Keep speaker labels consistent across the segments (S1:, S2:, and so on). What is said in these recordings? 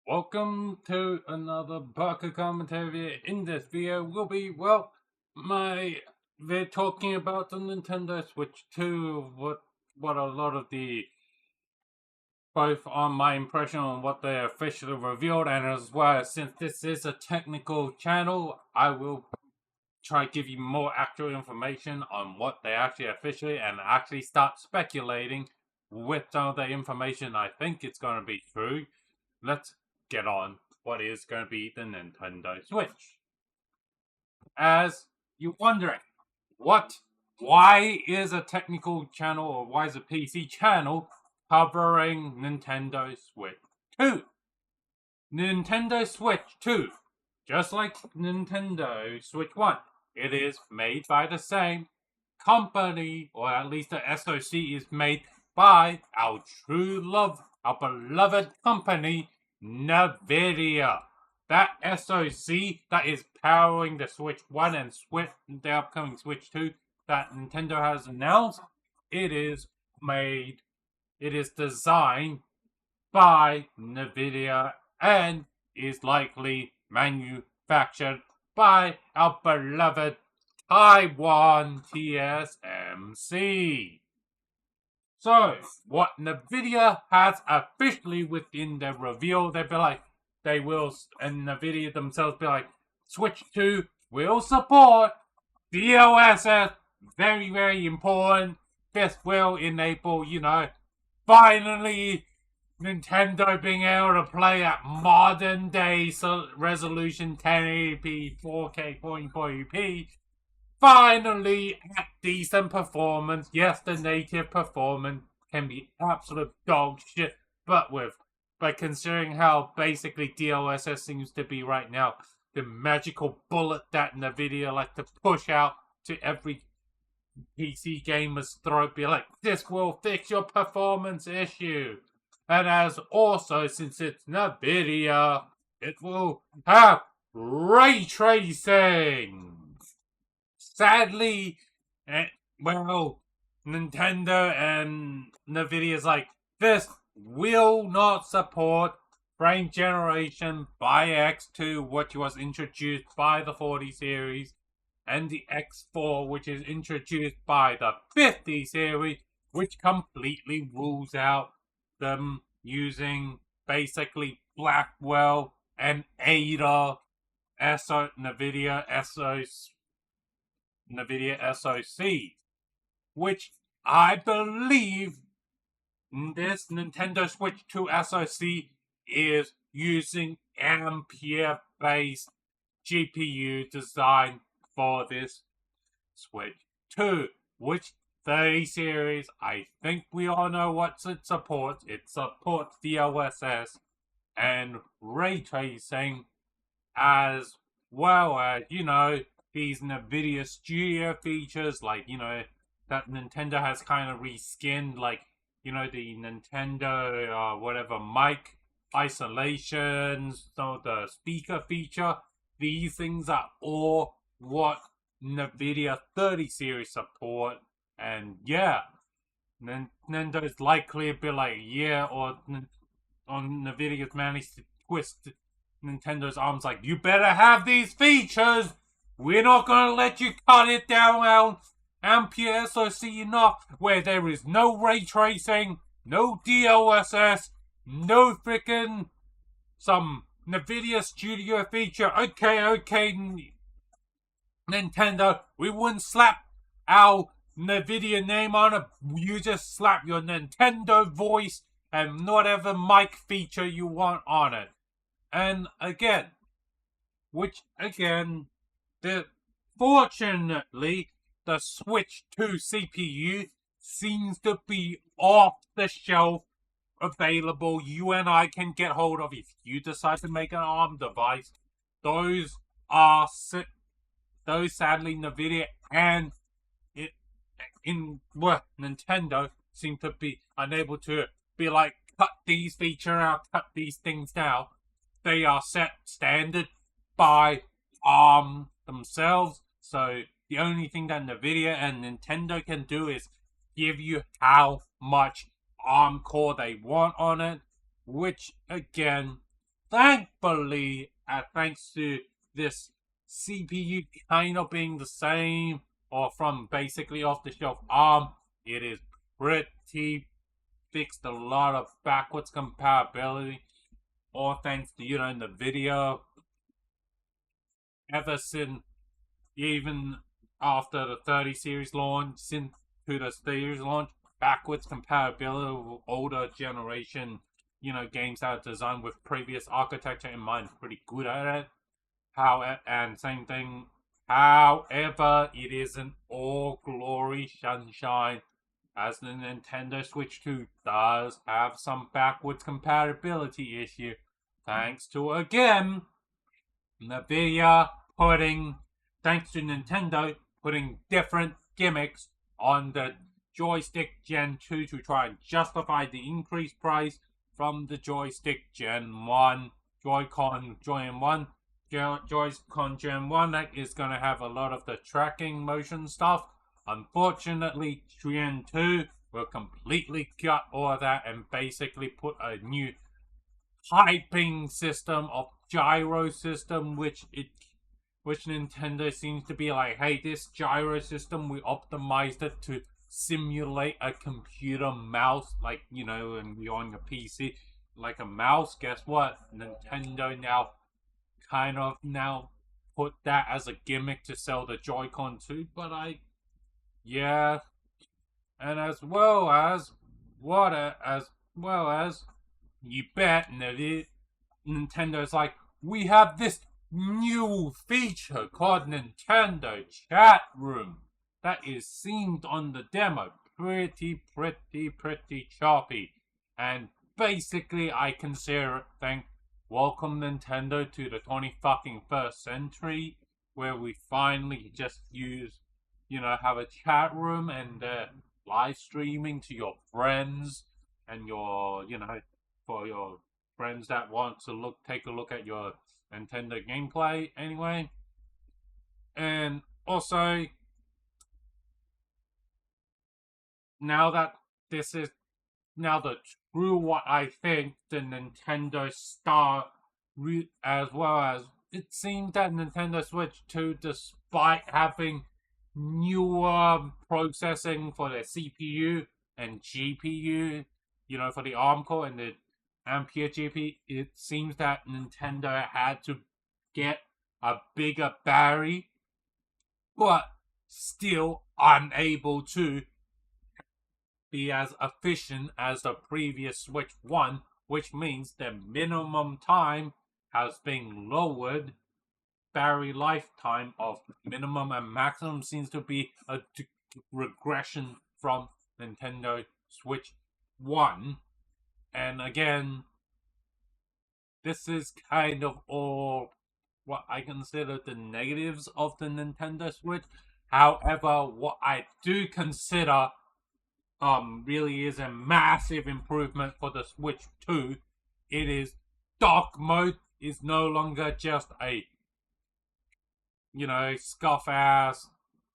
S1: Welcome to another Barker commentary video. In this video will be, we're talking about the Nintendo Switch 2, what a lot of the, both on my impression on what they officially revealed, and as well, since this is a technical channel, I will try to give you more accurate information on what they actually officially, and actually start speculating with some of the information I think it's going to be true. Let's get on what is going to be the Nintendo Switch. As you're wondering, why is a technical channel, or why is a PC channel covering Nintendo Switch 2? Nintendo Switch 2, just like Nintendo Switch 1, it is made by the same company, or at least the SoC is made by our our beloved company, Nvidia. That SoC that is powering the Switch 1 and the upcoming Switch 2 that Nintendo has announced, it is designed by Nvidia and is likely manufactured by our beloved Taiwan TSMC. So, what Nvidia has officially within their reveal, and Nvidia themselves be like, Switch 2 will support DLSS, very, very important. This will enable, finally Nintendo being able to play at modern day resolution 1080p, 4K, 1440p. Finally, at decent performance. Yes, the native performance can be absolute dog shit, but considering how basically DLSS seems to be right now, the magical bullet that Nvidia like to push out to every PC gamer's throat, be like, this will fix your performance issue. And as also, since it's Nvidia, it will have ray tracing. Sadly, Nintendo and Nvidia's like, this will not support frame generation by X2, which was introduced by the 40 series, and the X4, which is introduced by the 50 series, which completely rules out them using basically Blackwell and Ada Nvidia SoC, which I believe this Nintendo Switch 2 SoC is using Ampere-based GPU designed for this Switch 2, which 30 series, I think we all know what it supports. It supports DLSS and ray tracing, as well as, these Nvidia Studio features, like, that Nintendo has kind of reskinned, like, the Nintendo, mic isolations, so the speaker feature. These things are all what Nvidia 30 series support, and yeah, Nintendo is likely to be like, or Nvidia's managed to twist Nintendo's arms like, you better have these features. We're not gonna let you cut it down our Ampere SoC enough, where there is no ray tracing, no DLSS, no freaking some Nvidia Studio feature. Okay, Nintendo, we wouldn't slap our Nvidia name on it. You just slap your Nintendo voice and whatever mic feature you want on it. And again, fortunately, the Switch 2 CPU seems to be off the shelf available. You and I can get hold of if you decide to make an ARM device. Those sadly Nvidia and Nintendo seem to be unable to be like, cut these features out, cut these things down. They are set standard by ARM themselves, so the only thing that Nvidia and Nintendo can do is give you how much ARM core they want on it, which again thankfully, thanks to this CPU kind of being the same or from basically off the shelf ARM, it is pretty fixed a lot of backwards compatibility, all thanks to Nvidia. Ever since even after the 30 series launch, since to the series launch, backwards compatibility with older generation, games that are designed with previous architecture in mind, pretty good at it. And same thing. However, it isn't all glory sunshine, as the Nintendo Switch 2 does have some backwards compatibility issue, thanks to again Nvidia putting, thanks to Nintendo putting different gimmicks on the joystick Gen 2 to try and justify the increased price from the joystick Gen 1, Joy-Con Gen 1. Joy-Con Gen 1 that is going to have a lot of the tracking motion stuff. Unfortunately, Gen 2 will completely cut all of that and basically put a new hyping system of gyro system, which Nintendo seems to be like, hey, this gyro system, we optimized it to simulate a computer mouse, like, and you're on your PC, like a mouse. Guess what? Nintendo now put that as a gimmick to sell the Joy-Con 2, but yeah. And as well as, you bet Nintendo's like, we have this new feature called Nintendo Chat Room that is themed on the demo. Pretty choppy. And basically, I consider it welcome Nintendo to the 21st century, where we finally just have a chat room and live streaming to your friends and for your friends that want to take a look at your Nintendo gameplay anyway. And also, now that this is the true what I think the Nintendo Star, as well as it seems that Nintendo Switch 2, despite having newer processing for the CPU and GPU, for the ARM core and the Ampere GPU, it seems that Nintendo had to get a bigger battery, but still unable to be as efficient as the previous Switch 1, which means the minimum time has been lowered. Battery lifetime of minimum and maximum seems to be a regression from Nintendo Switch 1. And again, this is kind of all what I consider the negatives of the Nintendo Switch. However, what I do consider really is a massive improvement for the Switch 2. It is dock mode is no longer just a scuff ass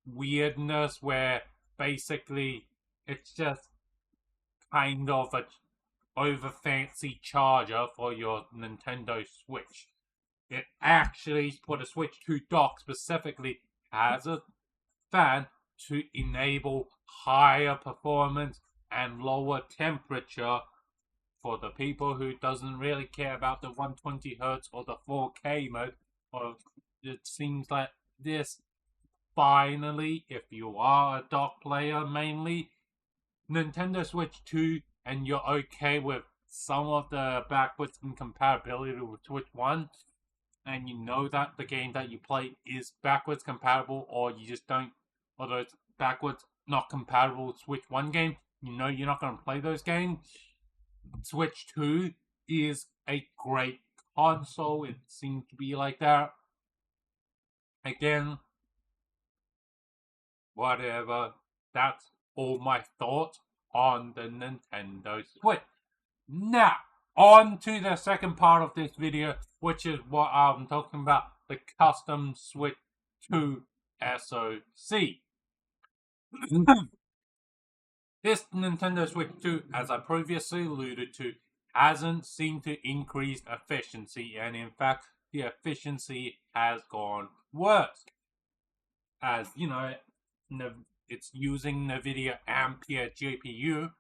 S1: weirdness where basically it's just kind of a over fancy charger for your Nintendo Switch. It actually, for the Switch 2 dock specifically, has a fan to enable higher performance and lower temperature for the people who doesn't really care about the 120 Hz or the 4K mode. Or it seems like this finally, if you are a dock player mainly, Nintendo Switch 2, and you're okay with some of the backwards incompatibility with Switch 1, and you know that the game that you play is backwards compatible, or you just don't, or it's backwards not compatible with Switch 1 game, you're not going to play those games. Switch 2 is a great console. It seems to be like that. Again, whatever. That's all my thoughts on the Nintendo Switch. Now, on to the second part of this video, which is what I'm talking about, the custom Switch 2 SoC. This Nintendo Switch 2, as I previously alluded to, hasn't seemed to increase efficiency, and in fact, the efficiency has gone worse. As you know, it's using Nvidia Ampere GPU.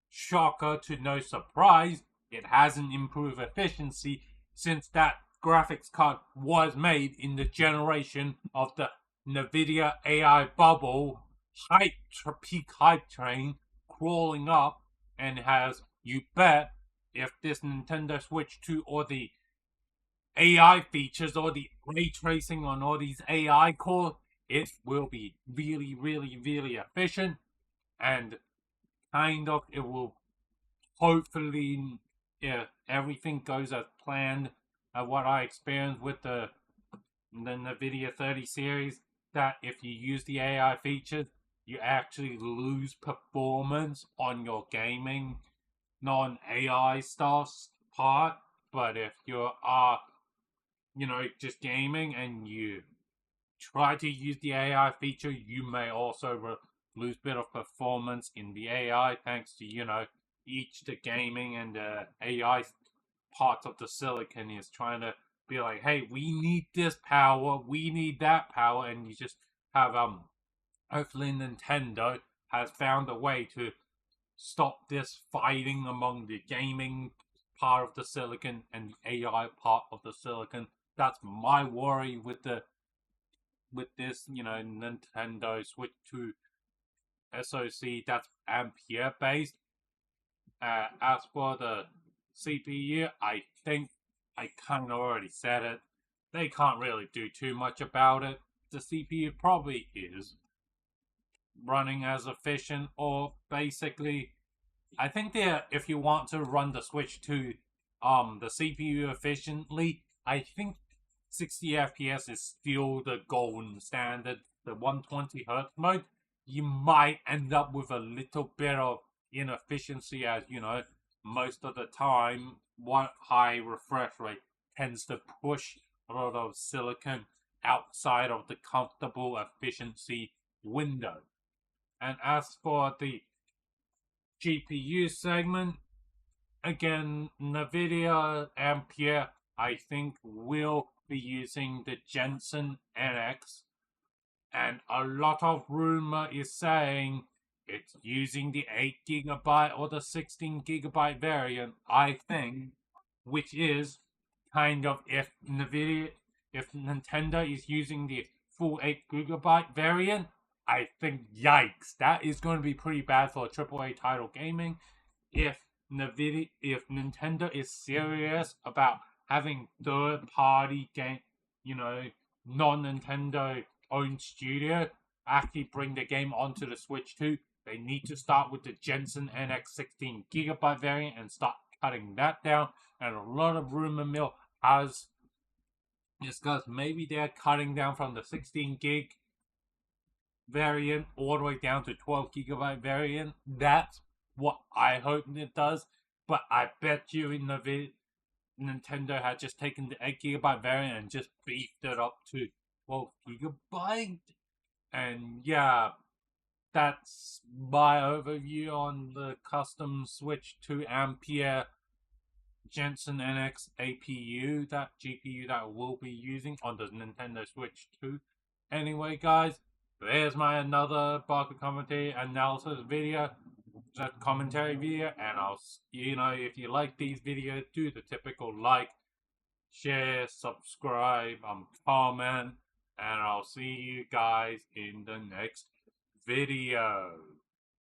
S1: Shocker to no surprise, it hasn't improved efficiency since that graphics card was made in the generation of the Nvidia AI bubble peak hype train crawling up, and has, you bet, if this Nintendo Switch 2 or the AI features or the ray tracing on all these AI cores, it will be really, really, really efficient, and it will hopefully, if everything goes as planned, what I experienced with the Nvidia 30 series, that if you use the AI features, you actually lose performance on your gaming non-AI stuff part. But if you are, just gaming and you try to use the AI feature, you may also lose a bit of performance in the AI thanks to, each the gaming and the AI part of the silicon is trying to be like, hey, we need this power, we need that power, and you just have hopefully Nintendo has found a way to stop this fighting among the gaming part of the silicon and the AI part of the silicon. That's my worry with this, Nintendo Switch 2 SoC that's Ampere based. As for the CPU, I think I kind of already said it. They can't really do too much about it. The CPU probably is running as efficient, or basically, I think if you want to run the Switch 2 the CPU efficiently, I think 60 FPS is still the golden standard. The 120 Hz mode, you might end up with a little bit of inefficiency, as most of the time, one high refresh rate tends to push a lot of silicon outside of the comfortable efficiency window. And as for the GPU segment, again, Nvidia Ampere, I think, will be using the Jensen NX, and a lot of rumor is saying it's using the 8GB or the 16GB variant, I think, which is kind of, if Nintendo is using the full 8GB variant, I think, yikes, that is going to be pretty bad for AAA title gaming. If Nintendo is serious about having third-party game, non-Nintendo owned studio actually bring the game onto the Switch 2, they need to start with the Jensen NX 16GB variant and start cutting that down. And a lot of rumor mill has discussed maybe they're cutting down from the 16GB variant all the way down to 12GB variant. That's what I hope it does. But I bet you Nintendo had just taken the 8GB variant and just beefed it up to 12GB. And yeah, that's my overview on the custom Switch 2 Ampere Jensen NX APU, that GPU that we'll be using on the Nintendo Switch 2. Anyway, guys, there's my another market commentary analysis video, commentary video, and I'll, if you like these videos, do the typical like, share, subscribe, comment, and I'll see you guys in the next video.